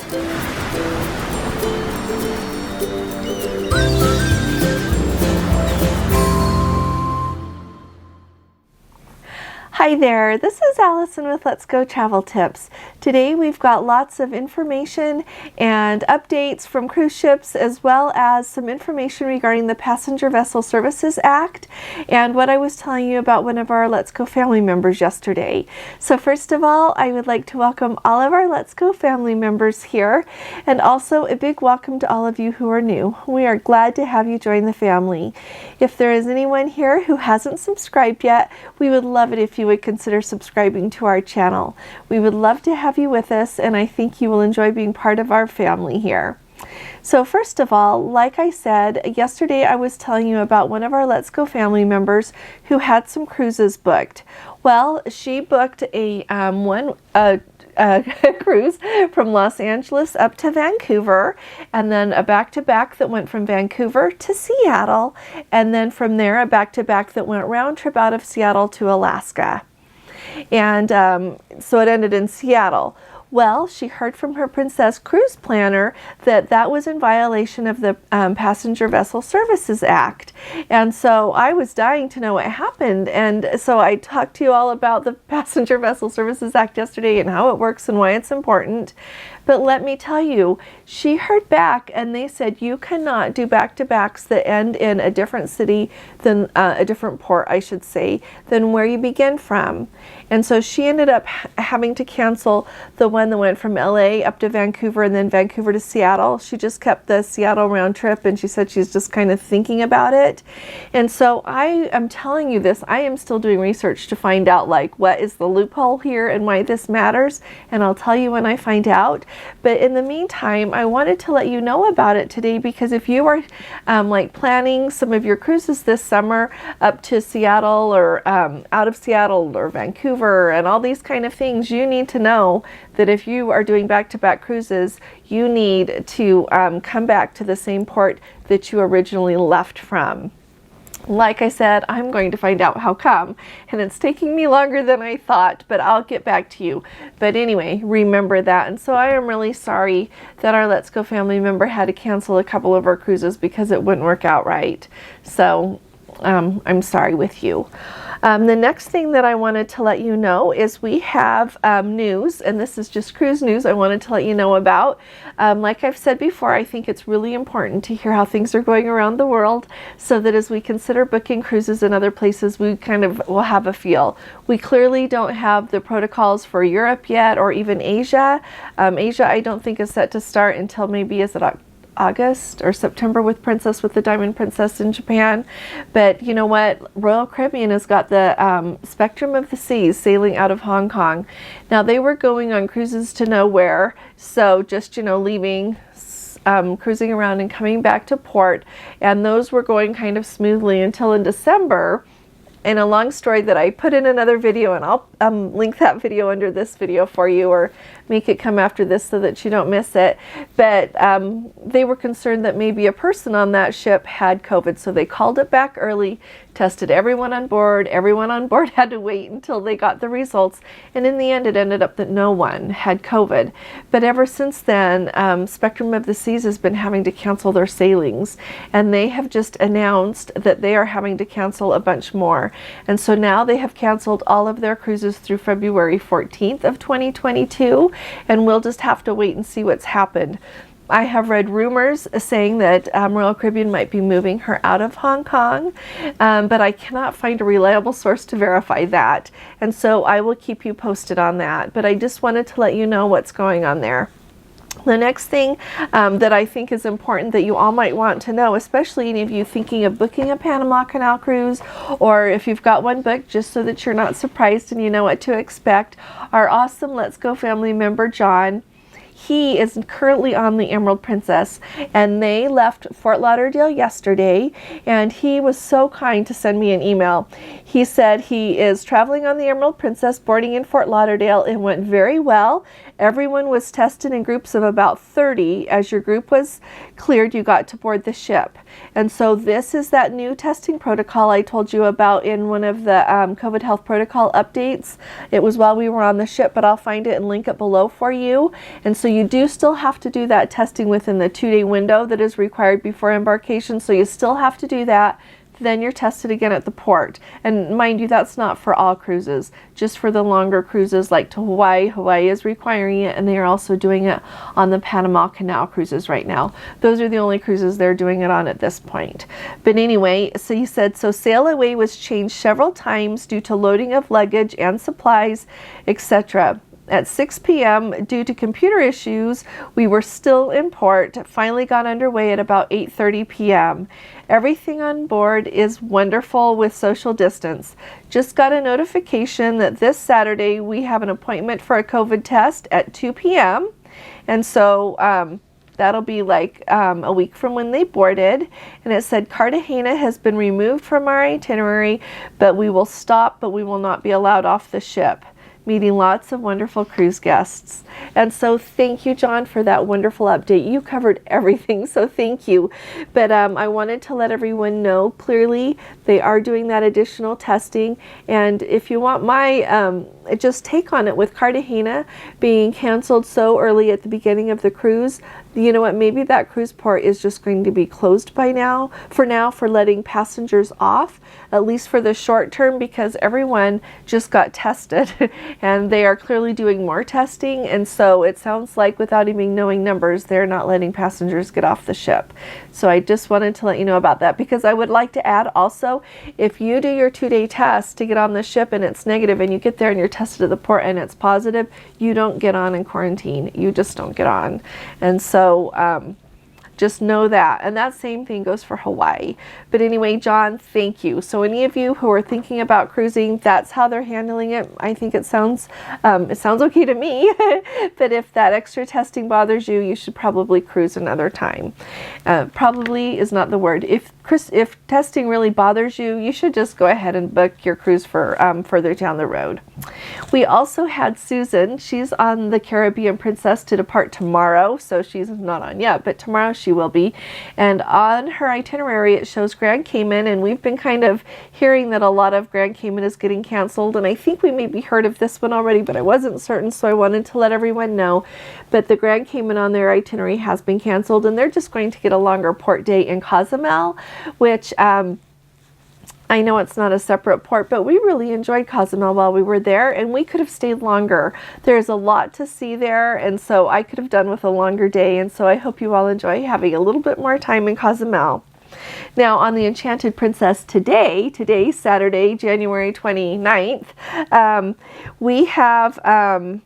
Hi there, this is Allison with Let's Go Travel Tips. Today we've got lots of information and updates from cruise ships, as well as some information regarding the Passenger Vessel Services Act and what I was telling you about one of our Let's Go family members yesterday. So first of all, I would like to welcome all of our Let's Go family members here, and also a big welcome to all of you who are new. We are glad to have you join the family. If there is anyone here who hasn't subscribed yet, we would love it if you would consider subscribing to our channel. We would love to have you with us, and I think you will enjoy being part of our family here. So first of all, like I said, yesterday I was telling you about one of our Let's Go family members who had some cruises booked. Well, she booked a cruise from Los Angeles up to Vancouver, and then a back-to-back that went from Vancouver to Seattle, and then from there a back-to-back that went round trip out of Seattle to Alaska. And so it ended in Seattle. Well, she heard from her Princess Cruise Planner that that was in violation of the Passenger Vessel Services Act. And so I was dying to know what happened. And so I talked to you all about the Passenger Vessel Services Act yesterday and how it works and why it's important. But let me tell you, she heard back and they said you cannot do back-to-backs that end in a different city than a different port, I should say, than where you begin from. And so she ended up having to cancel the one that went from LA up to Vancouver and then Vancouver to Seattle. She just kept the Seattle round trip, and she said she's just kind of thinking about it. And so I am telling you this, I am still doing research to find out like what is the loophole here and why this matters, and I'll tell you when I find out. But in the meantime, I wanted to let you know about it today, because if you are like planning some of your cruises this summer up to Seattle or out of Seattle or Vancouver and all these kind of things, you need to know that if you are doing back-to-back cruises, you need to come back to the same port that you originally left from. Like I said, I'm going to find out how come, and it's taking me longer than I thought, but I'll get back to you. But anyway, remember that. And so I am really sorry that our Let's Go family member had to cancel a couple of our cruises because it wouldn't work out right. So I'm sorry with you. The next thing that I wanted to let you know is we have news, and this is just cruise news I wanted to let you know about. Like I've said before, I think it's really important to hear how things are going around the world, so that as we consider booking cruises in other places, we kind of will have a feel. We clearly don't have the protocols for Europe yet, or even Asia. Asia I don't think is set to start until maybe, is it August or September with the Diamond Princess in Japan. But you know what? Royal Caribbean has got the Spectrum of the Seas sailing out of Hong Kong. Now they were going on cruises to nowhere, so just, you know, leaving, cruising around and coming back to port, and those were going kind of smoothly until in December. And a long story that I put in another video, and I'll link that video under this video for you, or make it come after this so that you don't miss it. But they were concerned that maybe a person on that ship had COVID, so they called it back early, tested everyone on board. Everyone on board had to wait until they got the results, and in the end it ended up that no one had COVID. But ever since then, Spectrum of the Seas has been having to cancel their sailings, and they have just announced that they are having to cancel a bunch more. And so now they have canceled all of their cruises through February 14th of 2022, and we'll just have to wait and see what's happened. I have read rumors saying that Royal Caribbean might be moving her out of Hong Kong, but I cannot find a reliable source to verify that. And so I will keep you posted on that. But I just wanted to let you know what's going on there. The next thing that I think is important that you all might want to know, especially any of you thinking of booking a Panama Canal cruise, or if you've got one booked, just so that you're not surprised and you know what to expect, our awesome Let's Go family member, John. He is currently on the Emerald Princess, and they left Fort Lauderdale yesterday, and he was so kind to send me an email. He said he is traveling on the Emerald Princess, boarding in Fort Lauderdale. It went very well, Everyone was tested in groups of about 30. As your group was cleared, you got to board the ship. And so this is that new testing protocol I told you about in one of the COVID health protocol updates. It was while we were on the ship, but I'll find it and link it below for you. And so you do still have to do that testing within the 2-day window that is required before embarkation. So you still have to do that. Then you're tested again at the port. And mind you, that's not for all cruises, just for the longer cruises like to Hawaii. Hawaii is requiring it, and they are also doing it on the Panama Canal cruises right now. Those are the only cruises they're doing it on at this point. But anyway, so he said, so sail away was changed several times due to loading of luggage and supplies, etc. At 6 p.m., due to computer issues, we were still in port. Finally got underway at about 8:30 p.m. Everything on board is wonderful with social distance. Just got a notification that this Saturday we have an appointment for a COVID test at 2 p.m. And so that'll be like a week from when they boarded. And it said Cartagena has been removed from our itinerary, but we will stop, but we will not be allowed off the ship. Meeting lots of wonderful cruise guests. And so thank you, John, for that wonderful update. You covered everything, so thank you. But I wanted to let everyone know clearly they are doing that additional testing. And if you want my just take on it with Cartagena being canceled so early at the beginning of the cruise, you know what, maybe that cruise port is just going to be closed by now, for letting passengers off, at least for the short term, because everyone just got tested and they are clearly doing more testing. And so it sounds like, without even knowing numbers, they're not letting passengers get off the ship. So I just wanted to let you know about that, because I would like to add also, if you do your 2-day test to get on the ship and it's negative, and you get there and you're tested at the port and it's positive, you don't get on in quarantine. You just don't get on. And so just know that. And that same thing goes for Hawaii. But anyway, John, thank you. So any of you who are thinking about cruising, that's how they're handling it. I think it sounds okay to me. But if that extra testing bothers you, you should probably cruise another time. Probably is not the word. If testing really bothers you, you should just go ahead and book your cruise for further down the road. We also had Susan. She's on the Caribbean Princess to depart tomorrow. So she's not on yet, but tomorrow she will be. And on her itinerary, it shows Grand Cayman, and we've been kind of hearing that a lot of Grand Cayman is getting canceled, and I think we maybe heard of this one already, but I wasn't certain, so I wanted to let everyone know. But the Grand Cayman on their itinerary has been canceled, and they're just going to get a longer port day in Cozumel, which I know it's not a separate port, but we really enjoyed Cozumel while we were there, and we could have stayed longer. There's a lot to see there, and so I could have done with a longer day, and so I hope you all enjoy having a little bit more time in Cozumel. Now, on the Enchanted Princess today, Saturday, January 29th, we have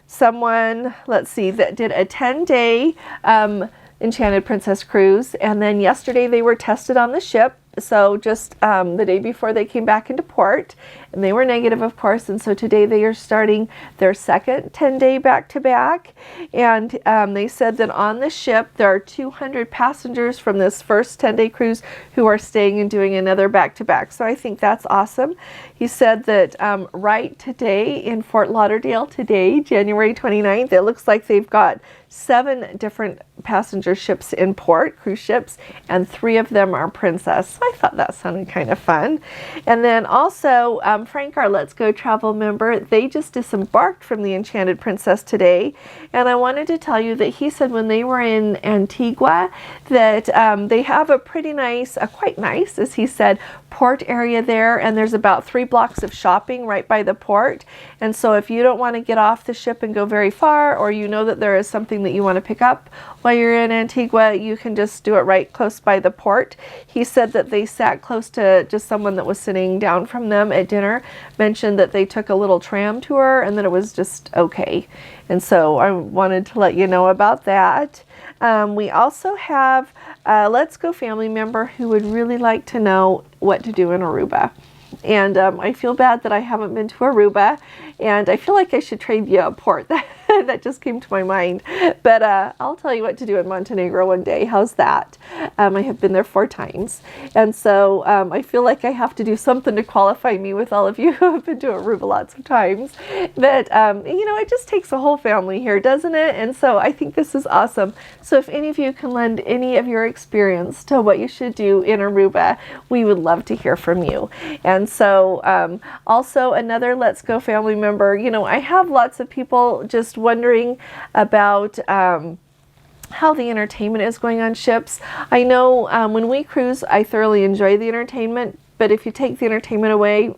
someone, let's see, that did a 10-day Enchanted Princess cruise, and then yesterday they were tested on the ship. So just the day before they came back into port, and they were negative, of course, and so today they are starting their second 10-day back-to-back, and they said that on the ship there are 200 passengers from this first 10-day cruise who are staying and doing another back-to-back, so I think that's awesome. He said that right today in Fort Lauderdale, today, January 29th, it looks like they've got 7 different passenger ships in port, cruise ships, and 3 of them are Princess. I thought that sounded kind of fun. And then also, Frank, our Let's Go Travel member, they just disembarked from the Enchanted Princess today. And I wanted to tell you that he said when they were in Antigua that they have a pretty nice, quite nice, as he said, port area there. And there's about 3 blocks of shopping right by the port. And so if you don't want to get off the ship and go very far, or you know that there is something that you want to pick up while you're in Antigua, you can just do it right close by the port. He said that they sat close to just someone that was sitting down from them at dinner, mentioned that they took a little tram tour and that it was just okay. And so I wanted to let you know about that. We also have a Let's Go family member who would really like to know what to do in Aruba. And I feel bad that I haven't been to Aruba, and I feel like I should trade you a port. That just came to my mind. But I'll tell you what to do in Montenegro one day. How's that? I have been there 4 times. And so I feel like I have to do something to qualify me with all of you who have been to Aruba lots of times. But, you know, it just takes a whole family here, doesn't it? And so I think this is awesome. So if any of you can lend any of your experience to what you should do in Aruba, we would love to hear from you. And so also another Let's Go family member, you know, I have lots of people just wondering about how the entertainment is going on ships. I know when we cruise, I thoroughly enjoy the entertainment, but if you take the entertainment away,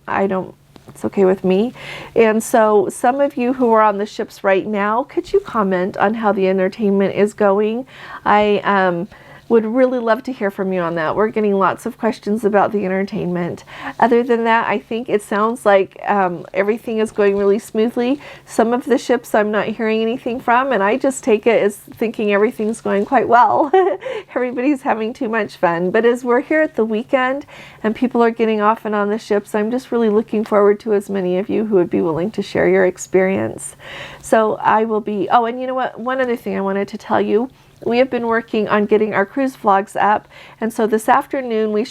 it's okay with me. And so some of you who are on the ships right now, could you comment on how the entertainment is going? I would really love to hear from you on that. We're getting lots of questions about the entertainment. Other than that, I think it sounds like everything is going really smoothly. Some of the ships I'm not hearing anything from, and I just take it as thinking everything's going quite well. Everybody's having too much fun. But as we're here at the weekend and people are getting off and on the ships, I'm just really looking forward to as many of you who would be willing to share your experience. So I will be, oh, and you know what? One other thing I wanted to tell you. We have been working on getting our cruise vlogs up, and so this afternoon we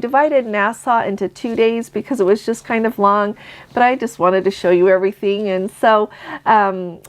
divided Nassau into 2 days because it was just kind of long, but I just wanted to show you everything, and so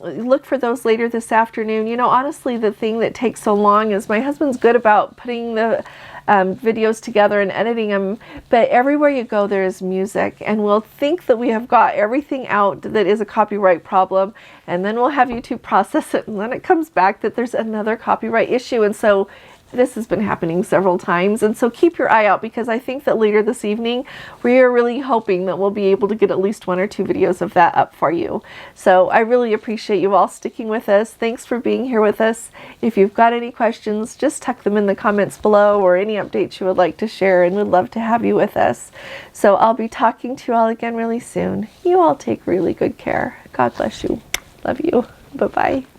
look for those later this afternoon. You know, honestly, the thing that takes so long is my husband's good about putting the videos together and editing them, but everywhere you go there is music, and we'll think that we have got everything out that is a copyright problem, and then we'll have YouTube process it, and then it comes back that there's another copyright issue. And so this has been happening several times, and so keep your eye out, because I think that later this evening we are really hoping that we'll be able to get at least 1 or 2 videos of that up for you. So I really appreciate you all sticking with us. Thanks for being here with us. If you've got any questions, just tuck them in the comments below, or any updates you would like to share, and we'd love to have you with us. So I'll be talking to you all again really soon. You all take really good care. God bless you. Love you. Bye-bye.